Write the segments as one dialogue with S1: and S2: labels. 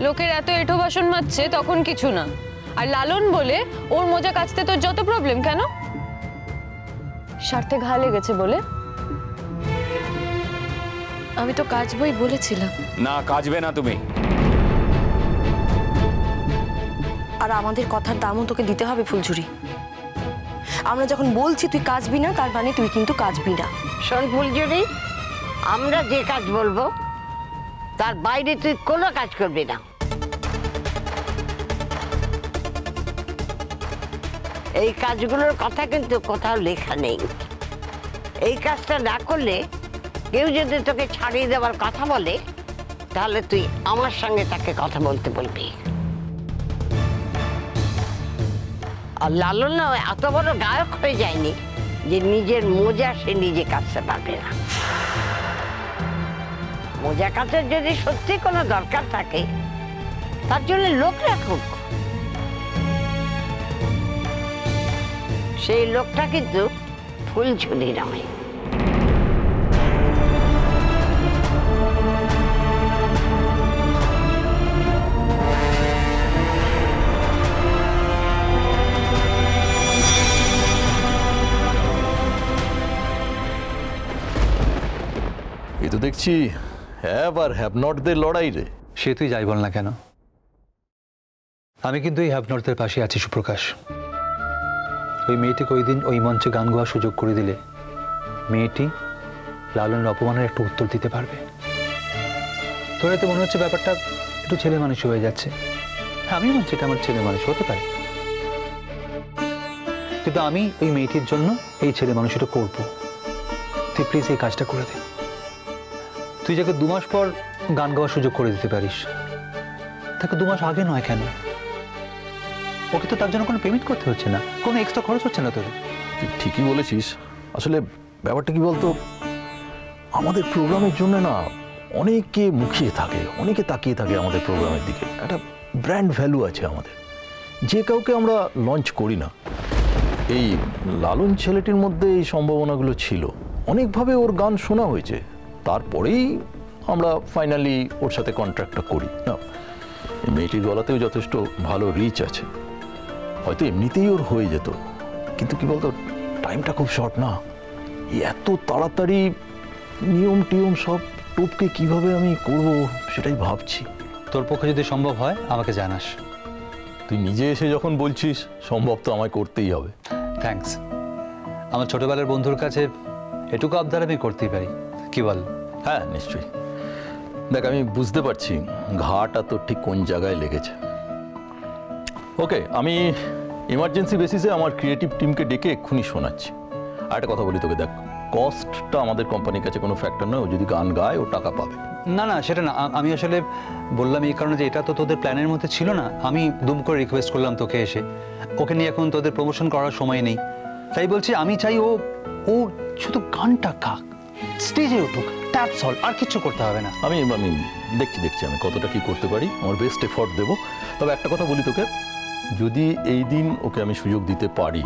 S1: লোকের এত এঁঠো বাসন মাজছে তখন কিছু না, আর লালন বলে ওর মোজা কাচতে তোর যত প্রবলেম কেন? স্বার্থে ঘা লেগেছে বলে? আমি তো কাচবই বলেছিলাম।
S2: না, কাচবে না তুমি।
S3: আর আমাদের কথার দামও তোকে দিতে হবে ফুলঝুরি। আমরা যখন বলছি তুই কাচবি না, তার মানে তুই কিন্তু কাচবি না।
S4: শোন ফুলঝুরি, আমরা যে কাজ বলবো তার বাইরে তুই কোনো কাজ করবি না। এই কাজগুলোর কথা কিন্তু কোথাও লেখা নেই। এই কাজটা না করলে কেউ যদি তোকে ছাড়িয়ে দেওয়ার কথা বলে, তাহলে তুই আমার সঙ্গে তাকে কথা বলতে বলবি। আর লালন এত বড় গায়ক হয়ে যায়নি যে নিজের মোজা সে নিজে কাচতে পারবে না। মোজা কাচার যদি সত্যি কোনো দরকার থাকে, তার জন্য লোক রাখুক। সেই লোকটা কিন্তু ফুলঝুরি নয়।
S5: এই তো দেখছি হ্যাভ আর হ্যাভ নটদের লড়াই রে।
S6: সে তুই যাই বল না কেন, আমি কিন্তু এই হ্যাভ নটদের পাশে আছি সুপ্রকাশ। ওই মেয়েটিকে ওই দিন ওই মঞ্চে গান গাওয়ার সুযোগ করে দিলে মেয়েটি লালনের অপমানের একটা উত্তর দিতে পারবে। তোর এতে মনে হচ্ছে ব্যাপারটা একটু ছেলে মানুষ হয়ে যাচ্ছে। আমি বলছি এটা আমার ছেলে মানুষ হতে পারে, কিন্তু আমি ওই মেয়েটির জন্য এই ছেলে মানুষটা করবো। তুই প্লিজ এই কাজটা করে দে। তুই যাকে 2 মাস পর গান গাওয়ার সুযোগ করে দিতে পারিস, তাকে 2 মাস আগে নয় কেন? ওকে তো তার জন্য কোনো পেমেন্ট করতে হচ্ছে না, কোনো এক্সট্রা খরচ হচ্ছে না তোর।
S5: তুই ঠিকই বলেছিস। আসলে ব্যাপারটা কি বলতো, আমাদের প্রোগ্রামের জন্য না অনেকে মুখিয়ে থাকে, অনেকে তাকিয়ে থাকে আমাদের প্রোগ্রামের দিকে। একটা ব্র্যান্ড ভ্যালু আছে আমাদের, যে কাউকে আমরা লঞ্চ করি না। এই লালন ছেলেটির মধ্যে এই সম্ভাবনাগুলো ছিল, অনেকভাবে ওর গান শোনা হয়েছে, তারপরেই আমরা ফাইনালি ওর সাথে কন্ট্রাক্টটা করি না। এই মেয়েটির গলাতেও যথেষ্ট ভালো রিচ আছে, হয়তো এমনিতেই ওর হয়ে যেত, কিন্তু কি বলতো টাইমটা খুব শর্ট না। এত তাড়াতাড়ি নিয়ম টিয়ম সব টপকে কিভাবে আমি করব সেটাই ভাবছি।
S6: তোর পক্ষে যদি সম্ভব হয় আমাকে জানাস।
S5: তুই নিজে এসে যখন বলছিস সম্ভব তো আমায় করতেই হবে।
S6: থ্যাঙ্কস। আমার ছোটবেলার বন্ধুর কাছে এটুকু আবদার আমি করতেই পারি, কি বল?
S5: হ্যাঁ নিশ্চয়ই। দেখ আমি বুঝতে পারছি ঘাটা তো ঠিক কোন জায়গায় লেগেছে। ওকে, আমি ইমার্জেন্সি বেসিসে আমার ক্রিয়েটিভ টিমকে ডেকে এক্ষুনি শোনাচ্ছি। আর একটা কথা বলি তোকে, দেখ কস্টটা আমাদের কোম্পানির কাছে কোনো ফ্যাক্টর নয়। ও যদি গান গায় ও টাকা পাবে।
S6: না না সেটা না, আমি আসলে বললাম এই কারণে যে এটা তো তোদের প্ল্যানের মধ্যে ছিল না। আমি দুম করে রিকোয়েস্ট করলাম তোকে এসে, ওকে নিয়ে এখন তোদের প্রমোশন করার সময় নেই। তাই বলছি আমি চাই ও ও শুধু গানটা গাক, স্টেজে উঠুক, দ্যাটস অল, আর কিছু করতে হবে না।
S5: আমি দেখছি আমি কতটা কি করতে পারি, আমার বেস্ট এফোর্ট দেবো। তবে একটা কথা বলি তোকে, যদি এই দিন ওকে আমি সুযোগ দিতে পারি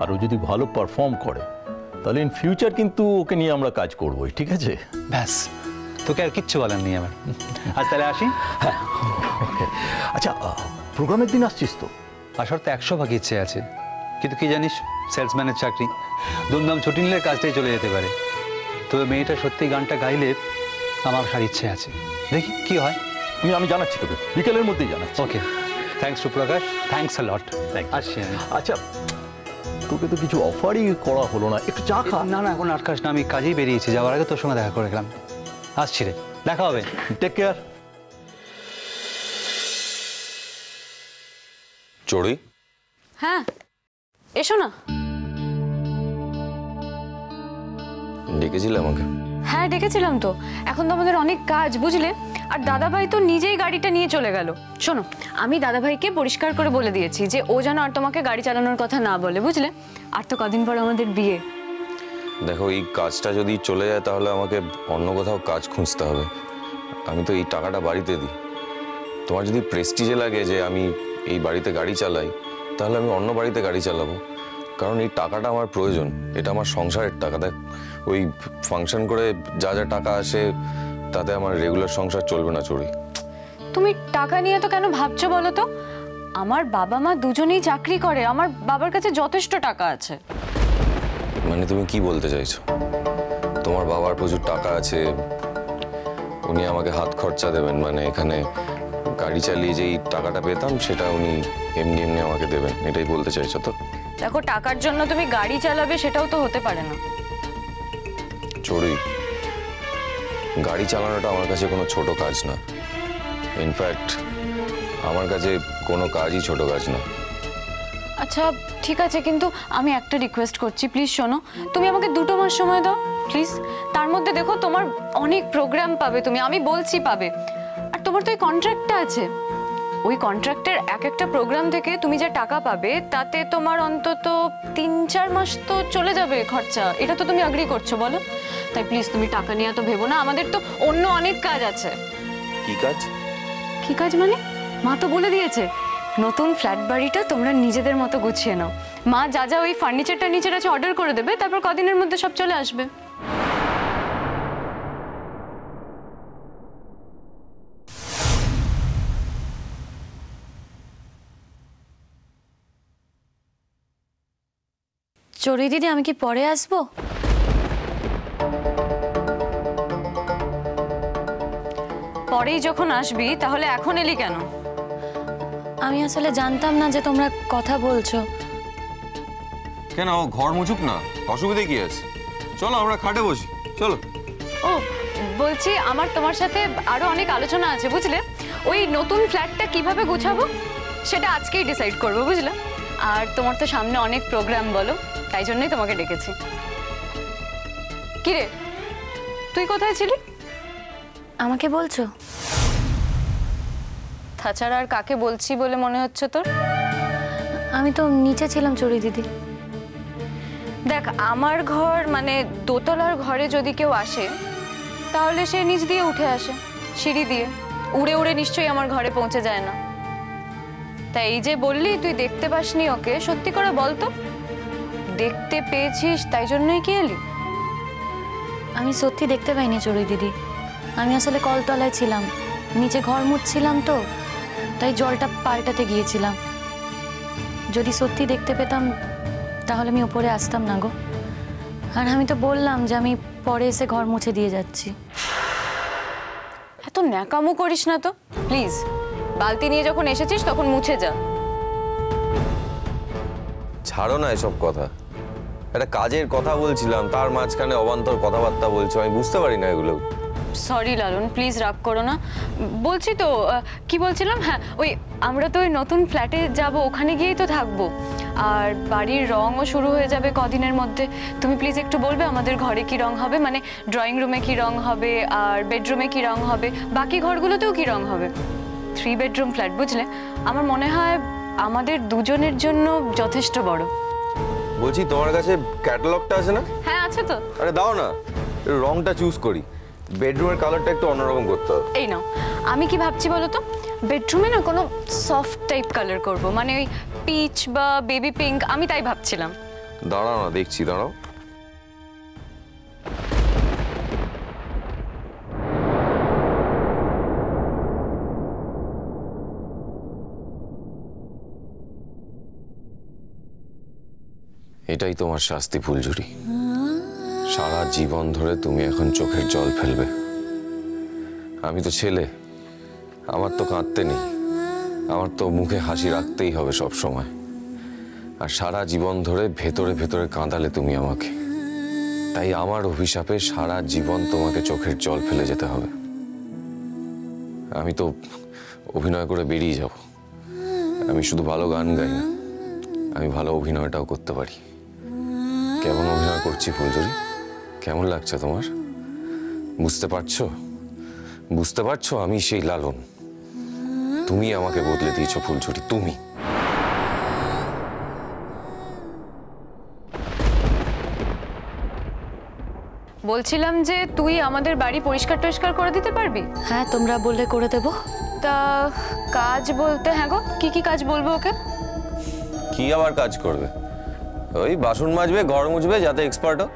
S5: আর ও যদি ভালো পারফর্ম করে, তাহলে ইন ফিউচার কিন্তু ওকে নিয়ে আমরা কাজ করবোই, ঠিক আছে?
S6: ব্যাস, তোকে আর কিচ্ছু বলার নেই আমার। আজ তাহলে আসি।
S5: হ্যাঁ আচ্ছা, প্রোগ্রামের দিন আসছিস তো?
S6: আসার তো 100 ভাগ ইচ্ছে আছে, কিন্তু কি জানিস সেলসম্যানের চাকরি, দুমদাম ছুটি নিলে কাজটাই চলে যেতে পারে। তবে মেয়েটা সত্যি গানটা গাইলে আমার আসার ইচ্ছে আছে, দেখি কি হয়।
S5: আমি জানাচ্ছি তোকে, বিকেলের মধ্যেই জানাচ্ছি।
S6: ওকে, থ্যাঙ্কস সুপ্রকাশ, থ্যাঙ্কস আ লট। আসছি।
S5: আচ্ছা তোকে তো কিছু অফারই করা হলো না, একটু চা খা।
S6: না না এখন আর খাস না, আমি কাজেই বেরিয়েছি, যাওয়ার আগে তোর সঙ্গে দেখা করে গেলাম। আসছি রে, দেখা হবে।
S5: Take care.
S2: চড়ুই,
S1: হ্যাঁ এসো না।
S2: ডেকেছিলে আমাকে?
S1: হ্যাঁ ডেকেছিলাম তো, এখন তো আমাদের অনেক কাজ বুঝলে। আর দাদাভাই তো নিজেই গাড়িটা নিয়ে চলে গেল। শোনো, আমি দাদাভাইকে পরিষ্কার করে বলে দিয়েছি যে ও যেন আর তোমাকে গাড়ি চালানোর কথা না বলে, বুঝলে? আর তো কদিন পর আমাদের বিয়ে।
S2: দেখো এই কাজটা যদি চলে যায় তাহলে আমাকে অন্য কোথাও কাজ খুঁজতে হবে। আমি তো এই টাকাটা বাড়িতে দিই। তোমার যদি প্রেস্টিজে লাগে যে আমি এই বাড়িতে গাড়ি চালাই, তাহলে আমি অন্য বাড়িতে গাড়ি চালাবো, কারণ এই টাকাটা আমার প্রয়োজন, এটা আমার সংসারের টাকা। দেখ ওই ফাংশন করে যা যা টাকা আসে তাতে আমার রেগুলার সংসার চলবে না চড়ি।
S1: তুমি টাকা নিয়ে তো কেন ভাবছো বলো তো? আমার বাবা মা দুজনেই চাকরি করে, আমার বাবার কাছে যথেষ্ট টাকা আছে।
S2: মানে তুমি কি বলতে চাইছো? তোমার বাবার প্রচুর টাকা আছে, উনি আমাকে হাত খরচা দেবেন, মানে এখানে গাড়ি চালিয়ে যেই টাকাটা পেতাম সেটা উনি এমনি এমনি আমাকে দেবেন, এটাই বলতে চাইছো তো?
S1: দেখো, টাকার জন্য তুমি গাড়ি চালাবে সেটাও তো হতে পারে না।
S2: চড়ুই, গাড়ি চালানোটা আমার কাছে কোনো ছোট কাজ না। ইনফ্যাক্ট আমার কাছে কোনো কাজই ছোট কাজ না।
S1: আচ্ছা ঠিক আছে, কিন্তু আমি একটা রিকোয়েস্ট করছি, প্লিজ শোনো। তুমি আমাকে 2 মাস সময় দাও প্লিজ। তার মধ্যে দেখো তোমার অনেক প্রোগ্রাম পাবে তুমি, আমি বলছি পাবে। আর তোমার তো ওই কন্ট্রাক্টটা আছে, ওই কন্ট্রাক্টের এক একটা প্রোগ্রাম থেকে তুমি যে টাকা পাবে তাতে তোমার অন্তত 3-4 মাস তো চলে যাবে খরচা। এটা তো তুমি এগ্রি করছো বলো? তাই প্লিজ তুমি টাকা নিয়ে তো ভেবো না, আমাদের তো অন্য অনেক কাজ আছে।
S2: কি কাজ?
S1: কি কাজ মানে? মা তো বলে দিয়েছে নতুন ফ্ল্যাট বাড়িটা তোমরা নিজেদের মতো গুছিয়ে নাও। মা যা যা ওই ফার্নিচারটা নিচের আছে অর্ডার করে দেবে, তারপর কদিনের মধ্যে সব চলে আসবে।
S3: চড়ুই দিদি, আমি কি পরে আসবো?
S1: পরেই যখন আসবি তাহলে এখন এলি কেন?
S3: আমি আসলে জানতাম না যে তোমরা কথা বলছো।
S2: কেন, ঘর মুছুক না, অসুবিধে কি আছে? চলো আমরা খাটে বসি, চলো।
S1: ও বলছি, আমার তোমার সাথে আরো অনেক আলোচনা আছে বুঝলে। ওই নতুন ফ্ল্যাটটা কিভাবে গুছাবো সেটা আজকেই ডিসাইড করবো বুঝলে। আর তোমার তো সামনে অনেক প্রোগ্রাম বলো, তাই জন্যই তোমাকে ডেকেছি। কিরে, তুই কোথায় ছিলি?
S3: আমাকে বলছো?
S1: তাছাড়া আর কাকে বলছি বলে মনে হচ্ছে তোর?
S3: আমি তো নিচে ছিলাম চড়ুই দিদি।
S1: দেখ, আমার ঘর মানে দোতলার ঘরে যদি কেউ আসে তাহলে সে নিচ দিয়ে উঠে আসে, সিঁড়ি দিয়ে। উড়ে উড়ে নিশ্চয়ই আমার ঘরে পৌঁছে যায় না। তাই এই যে বললি তুই দেখতে পাসনি ওকে, সত্যি করে বল তো, দেখতে পেয়েছিস তাই জন্যই কি এলি?
S3: আমি সত্যি দেখতে পাইনি চড়ুই দিদি। আমি আসলে কলতলায় ছিলাম, নিচে ঘর মুছছিলাম তো, তাই জলটা পাল্টাতে গিয়েছিলাম। যদি সত্যি দেখতে পেতাম তাহলে আমি উপরে আসতাম না গো। আর আমি তো বললাম যে আমি পরে এসে ঘর মুছে দিয়ে যাচ্ছি।
S1: এত ন্যাকামো করিস না তো প্লিজ। বালতি নিয়ে যখন এসেছিস তখন মুছে যা।
S2: ছাড়ো না এসব কথা, একটা কাজের কথা বলছিলাম, তার মাঝখানে অবান্তর কথাবার্তা বলছো, আমি বুঝতে পারি না এগুলো।
S1: সরি লালন, প্লিজ রাগ করো না। বলছি তো, কি বলছিলাম, হ্যাঁ ওই আমরা তো ওই নতুন ফ্ল্যাটে যাব, ওখানে গিয়েই তো থাকবো। আর বাড়ির রঙও শুরু হয়ে যাবে কদিনের মধ্যে। তুমি প্লিজ একটু বলবে আমাদের ঘরে কি রং হবে, মানে ড্রয়িং রুমে কি রং হবে, আর বেডরুমে কি রং হবে, বাকি ঘরগুলোতেও কি রং হবে। 3 বেডরুম ফ্ল্যাট বুঝলে, আমার মনে হয় আমাদের দুজনের জন্য যথেষ্ট বড়।
S2: বলছি তোমার কাছে ক্যাটালগটা আছে না?
S1: হ্যাঁ আছে তো।
S2: আরে দাও না, রংটা চুজ করি। বেডরুমের কালারটা একটু অন্যরকম করতে হবে।
S1: এই নাও। আমি কি ভাবছি বলো তো, বেডরুমে না কোনো সফট টাইপ কালার করব, মানে ওই পিচ বা বেবি পিঙ্ক, আমি তাই ভাবছিলাম।
S2: দাঁড়াও না, দেখছি, দাঁড়াও। এটাই তোমার শাস্তি ফুলঝুরি। সারা জীবন ধরে তুমি এখন চোখের জল ফেলবে। আমি তো ছেলে, আমার তো কাঁদতে নেই, আমার তো মুখে হাসি রাখতেই হবে সব সময়। আর সারা জীবন ধরে ভেতরে ভেতরে কাঁদালে তুমি আমাকে, তাই আমার অভিশাপে সারা জীবন তোমাকে চোখের জল ফেলে যেতে হবে। আমি তো অভিনয় করে বেরিয়ে যাব। আমি শুধু ভালো গান গাই না, আমি ভালো অভিনয়টাও করতে পারি। কেমন অভিনয় করছি ফুলঝুরি? কেমন লাগছে তোমার? বুঝতে পারছো? বুঝতে পারছো আমি সেই লালন? তুমি আমাকে বদলে দিয়েছো ফুলঝুরি, তুমি।
S1: বলছিলাম যে তুই আমাদের বাড়ি পরিষ্কার টরিষ্কার করে দিতে পারবি?
S3: হ্যাঁ, তোমরা বললে করে দেবো।
S1: তা কাজ বলতে, হ্যাঁ গো, কি কি কাজ বলবো ওকে?
S2: কি আবার কাজ করবে? ওই বাসন মাজবে, ঘর মুছবে, যাতে এক্সপার্ট হোক।